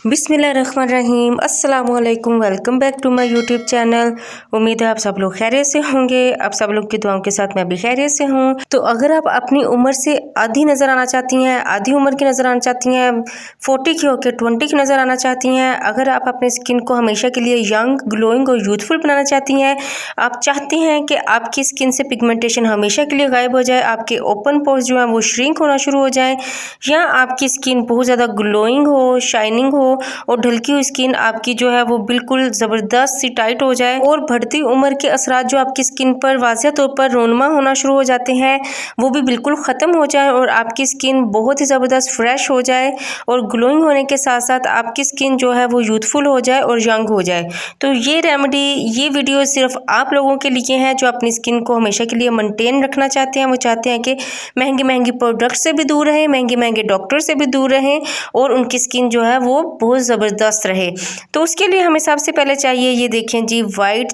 बिस्मिल्लाहिर्रहमानिर्रहीम अस्सलामुअलैकुम। Welcome back to my YouTube channel. उम्मीद है आप सब लोग खैरियत से होंगे। आप सब लोग की दुआओं के साथ मैं भी खैरियत से हूँ। तो अगर आप अपनी उम्र से आधी नज़र आना चाहती हैं, आधी उम्र की नज़र आना चाहती हैं, 40 की होकर 20 की नज़र आना चाहती हैं, अगर आप अपनी स्किन को हमेशा के लिए यंग, ग्लोइंग और यूथफुल बनाना चाहती हैं, आप चाहती हैं कि आपकी स्किन से पिगमेंटेशन हमेशा के लिए गायब हो जाए, आपके ओपन पोर्स जो हैं वो श्रिंक होना शुरू हो जाए, या आपकी स्किन बहुत ज़्यादा ग्लोइंग हो, शाइनिंग हो और ढलकी हुई स्किन आपकी जो है वो बिल्कुल ज़बरदस्त सी टाइट हो जाए और बढ़ती उम्र के असरात जो आपकी स्किन पर वाज़ह तौर पर रोनमा होना शुरू हो जाते हैं वो भी बिल्कुल ख़त्म हो जाए और आपकी स्किन बहुत ही ज़बरदस्त फ्रेश हो जाए और ग्लोइंग होने के साथ साथ आपकी स्किन जो है वो यूथफुल हो जाए और यंग हो जाए। तो ये रेमेडी, ये वीडियो सिर्फ आप लोगों के लिए है जो अपनी स्किन को हमेशा के लिए मेंटेन रखना चाहते हैं। वो चाहते हैं कि महंगी महंगी प्रोडक्ट से भी दूर रहें, महंगे महंगे डॉक्टर से भी दूर रहें और उनकी स्किन जो है वो बहुत ज़बरदस्त रहे। तो उसके लिए हमें सबसे पहले चाहिए, ये देखें जी, वाइट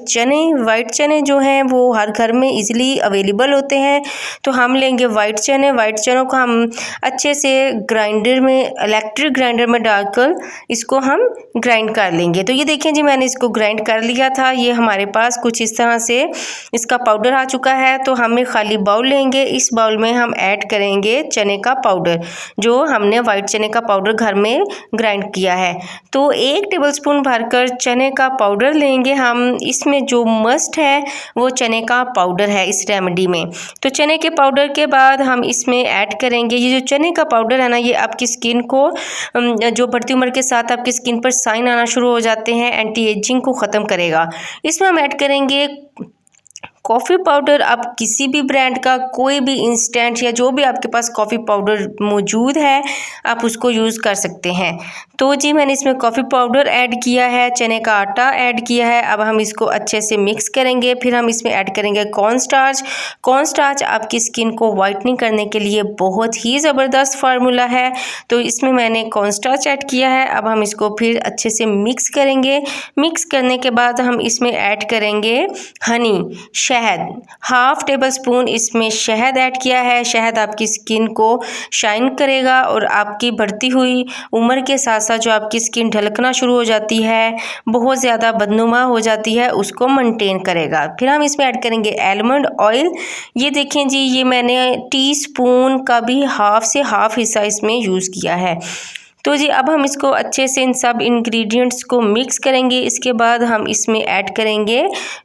चने जो हैं वो हर घर में इजीली अवेलेबल होते हैं। तो हम लेंगे वाइट चनों को हम अच्छे से ग्राइंडर में, इलेक्ट्रिक ग्राइंडर में डालकर इसको हम ग्राइंड कर लेंगे। तो ये देखें जी, मैंने इसको ग्राइंड कर लिया था। ये हमारे पास कुछ इस तरह से इसका पाउडर आ चुका है। तो हमें खाली बाउल लेंगे, इस बाउल में हम ऐड करेंगे चने का पाउडर, जो हमने वाइट चने का पाउडर घर में ग्राइंड किया है। तो 1 टेबलस्पून भरकर चने का पाउडर लेंगे हम। इसमें जो मस्ट है वो चने का पाउडर है इस रेमेडी में। तो चने के पाउडर के बाद हम इसमें ऐड करेंगे, ये जो चने का पाउडर है ना, ये आपकी स्किन को, जो बढ़ती उम्र के साथ आपकी स्किन पर साइन आना शुरू हो जाते हैं, एंटी एजिंग को ख़त्म करेगा। इसमें हम ऐड करेंगे कॉफ़ी पाउडर। आप किसी भी ब्रांड का, कोई भी इंस्टेंट या जो भी आपके पास कॉफ़ी पाउडर मौजूद है आप उसको यूज़ कर सकते हैं। तो जी, मैंने इसमें कॉफ़ी पाउडर ऐड किया है, चने का आटा ऐड किया है। अब हम इसको अच्छे से मिक्स करेंगे। फिर हम इसमें ऐड करेंगे कॉर्नस्टार्च आपकी स्किन को वाइटनिंग करने के लिए बहुत ही ज़बरदस्त फार्मूला है। तो इसमें मैंने कॉर्नस्टार्च ऐड किया है। अब हम इसको फिर अच्छे से मिक्स करेंगे। मिक्स करने के बाद हम इसमें ऐड करेंगे हनी, शहद, 1/2 टेबलस्पून इसमें शहद ऐड किया है। शहद आपकी स्किन को शाइन करेगा और आपकी बढ़ती हुई उम्र के साथ साथ जो आपकी स्किन ढलकना शुरू हो जाती है, बहुत ज़्यादा बदनुमा हो जाती है, उसको मेंटेन करेगा। फिर हम इसमें ऐड करेंगे आलमंड ऑयल। ये देखें जी, ये मैंने टीस्पून का भी हाफ से हाफ हिस्सा इसमें यूज़ किया है। तो जी, अब हम इसको अच्छे से इन सब इंग्रेडिएंट्स को मिक्स करेंगे। इसके बाद हम इसमें ऐड करेंगे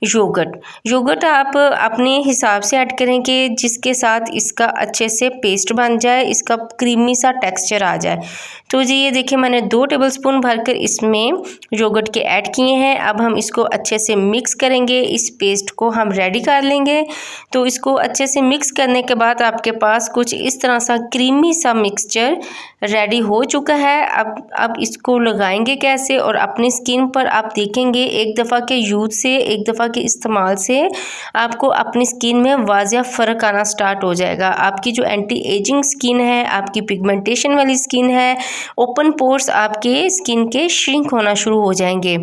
योगर्ट आप अपने हिसाब से ऐड करेंगे, जिसके साथ इसका अच्छे से पेस्ट बन जाए, इसका क्रीमी सा टेक्सचर आ जाए। तो जी, ये देखिए, मैंने 2 टेबलस्पून भरकर इसमें योगर्ट के ऐड किए हैं। अब हम इसको अच्छे से मिक्स करेंगे, इस पेस्ट को हम रेडी कर लेंगे। तो इसको अच्छे से मिक्स करने के बाद आपके पास कुछ इस तरह सा क्रीमी सा मिक्सचर रेडी हो चुका है। अब इसको लगाएंगे कैसे, और अपनी स्किन पर आप देखेंगे एक दफ़ा के यूज़ से, एक दफ़ा के इस्तेमाल से आपको अपनी स्किन में वाज़ह फ़र्क आना स्टार्ट हो जाएगा। आपकी जो एंटी एजिंग स्किन है, आपकी पिगमेंटेशन वाली स्किन है, ओपन पोर्स आपके स्किन के श्रिंक होना शुरू हो जाएंगे।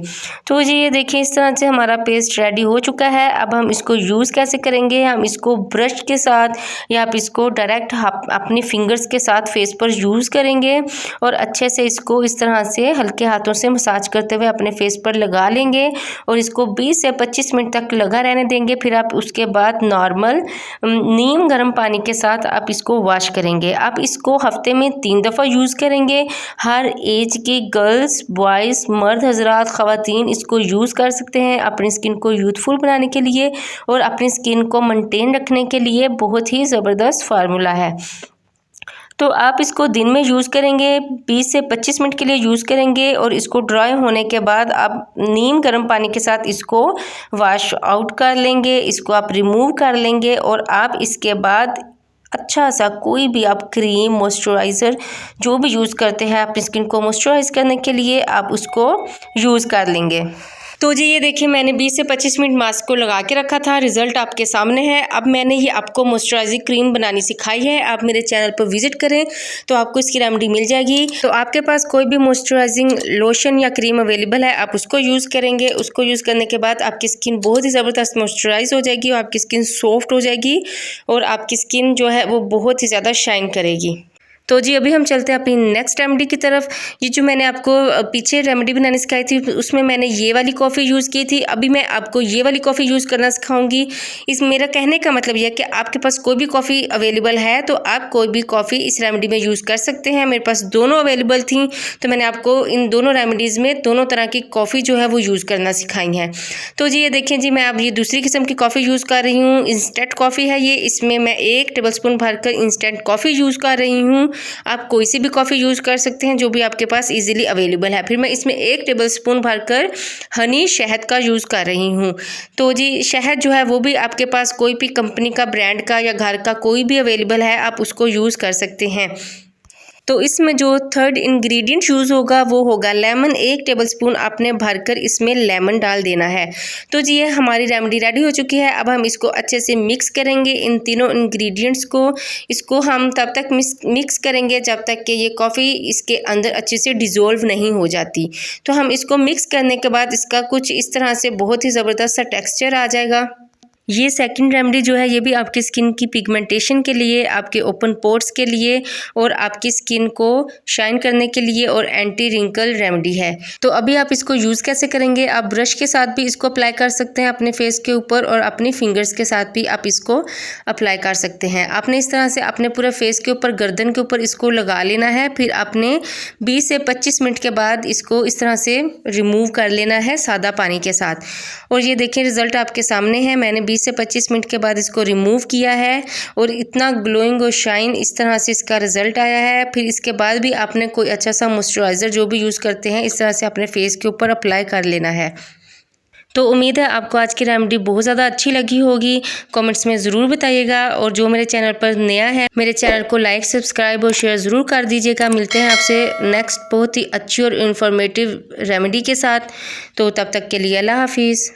तो जी, ये देखिए, इस तरह से हमारा पेस्ट रेडी हो चुका है। अब हम इसको यूज़ कैसे करेंगे, हम इसको ब्रश के साथ या आप इसको डायरेक्ट अपनी फिंगर्स के साथ फेस पर यूज़ करेंगे और अच्छे से इसको इस तरह से हल्के हाथों से मसाज करते हुए अपने फेस पर लगा लेंगे और इसको 20 से 25 मिनट तक लगा रहने देंगे। फिर आप उसके बाद नॉर्मल नीम गर्म पानी के साथ आप इसको वॉश करेंगे। आप इसको हफ्ते में 3 दफ़ा यूज़ करेंगे। हर एज के गर्ल्स, बॉयज़, मर्द हजरात, ख़वातीन इसको यूज़ कर सकते हैं अपनी स्किन को यूथफुल बनाने के लिए और अपनी स्किन को मेंटेन रखने के लिए। बहुत ही ज़बरदस्त फार्मूला है। तो आप इसको दिन में यूज़ करेंगे, 20 से 25 मिनट के लिए यूज़ करेंगे और इसको ड्राई होने के बाद आप नीम गर्म पानी के साथ इसको वॉश आउट कर लेंगे, इसको आप रिमूव कर लेंगे और आप इसके बाद अच्छा सा कोई भी आप क्रीम, मॉइस्चराइज़र जो भी यूज़ करते हैं अपनी स्किन को मॉइस्चराइज़ करने के लिए, आप उसको यूज़ कर लेंगे। तो जी, ये देखिए, मैंने 20 से 25 मिनट मास्क को लगा के रखा था। रिज़ल्ट आपके सामने है। अब मैंने ये आपको मॉइस्चराइजिंग क्रीम बनानी सिखाई है। आप मेरे चैनल पर विजिट करें तो आपको इसकी रेमेडी मिल जाएगी। तो आपके पास कोई भी मॉइस्चराइजिंग लोशन या क्रीम अवेलेबल है, आप उसको यूज़ करेंगे। उसको यूज़ करने के बाद आपकी स्किन बहुत ही ज़बरदस्त मॉइस्चराइज हो जाएगी और आपकी स्किन सॉफ्ट हो जाएगी और आपकी स्किन जो है वो बहुत ही ज़्यादा शाइन करेगी। तो जी अभी हम चलते हैं अपनी नेक्स्ट रेमेडी की तरफ। ये जो मैंने आपको पीछे रेमेडी बनानी सिखाई थी उसमें मैंने ये वाली कॉफ़ी यूज़ की थी, अभी मैं आपको ये वाली कॉफ़ी यूज़ करना सिखाऊंगी। इस मेरा कहने का मतलब यह है कि आपके पास कोई भी कॉफ़ी अवेलेबल है तो आप कोई भी कॉफ़ी इस रेमेडी में यूज़ कर सकते हैं। मेरे पास दोनों अवेलेबल थी तो मैंने आपको इन दोनों रेमेडीज़ में दोनों तरह की कॉफ़ी जो है वो यूज़ करना सिखाई है। तो जी ये देखें जी, मैं अब ये दूसरी किस्म की कॉफ़ी यूज़ कर रही हूँ। इंस्टेंट कॉफ़ी है ये, इसमें मैं 1 टेबलस्पून भरकर इंस्टेंट कॉफ़ी यूज़ कर रही हूँ। आप कोई सी भी कॉफ़ी यूज़ कर सकते हैं जो भी आपके पास इजीली अवेलेबल है। फिर मैं इसमें 1 टेबलस्पून भरकर हनी शहद का यूज़ कर रही हूँ। तो जी शहद जो है वो भी आपके पास कोई भी कंपनी का, ब्रांड का या घर का कोई भी अवेलेबल है, आप उसको यूज़ कर सकते हैं। तो इसमें जो थर्ड इंग्रेडिएंट यूज़ होगा वो होगा लेमन। 1 टेबलस्पून आपने भरकर इसमें लेमन डाल देना है। तो जी ये हमारी रेमेडी रेडी हो चुकी है। अब हम इसको अच्छे से मिक्स करेंगे इन तीनों इंग्रेडिएंट्स को। इसको हम तब तक मिक्स करेंगे जब तक कि ये कॉफ़ी इसके अंदर अच्छे से डिज़ोल्व नहीं हो जाती। तो हम इसको मिक्स करने के बाद इसका कुछ इस तरह से बहुत ही ज़बरदस्त सा टेक्स्चर आ जाएगा। ये सेकंड रेमेडी जो है ये भी आपकी स्किन की पिगमेंटेशन के लिए, आपके ओपन पोर्स के लिए और आपकी स्किन को शाइन करने के लिए और एंटी रिंकल रेमेडी है। तो अभी आप इसको यूज़ कैसे करेंगे, आप ब्रश के साथ भी इसको अप्लाई कर सकते हैं अपने फेस के ऊपर और अपनी फिंगर्स के साथ भी आप इसको अप्लाई कर सकते हैं। आपने इस तरह से अपने पूरे फेस के ऊपर, गर्दन के ऊपर इसको लगा लेना है। फिर आपने 20 से 25 मिनट के बाद इसको इस तरह से रिमूव कर लेना है सादा पानी के साथ। और ये देखिए रिज़ल्ट आपके सामने है। मैंने 20 से 25 मिनट के बाद इसको रिमूव किया है और इतना ग्लोइंग और शाइन इस तरह से इसका रिज़ल्ट आया है। फिर इसके बाद भी आपने कोई अच्छा सा मॉइस्चराइज़र जो भी यूज़ करते हैं इस तरह से अपने फेस के ऊपर अप्लाई कर लेना है। तो उम्मीद है आपको आज की रेमेडी बहुत ज़्यादा अच्छी लगी होगी। कमेंट्स में ज़रूर बताइएगा और जो मेरे चैनल पर नया है मेरे चैनल को लाइक, सब्सक्राइब और शेयर ज़रूर कर दीजिएगा। मिलते हैं आपसे नेक्स्ट बहुत ही अच्छी और इन्फॉर्मेटिव रेमेडी के साथ। तो तब तक के लिए अल्लाह हाफिज़।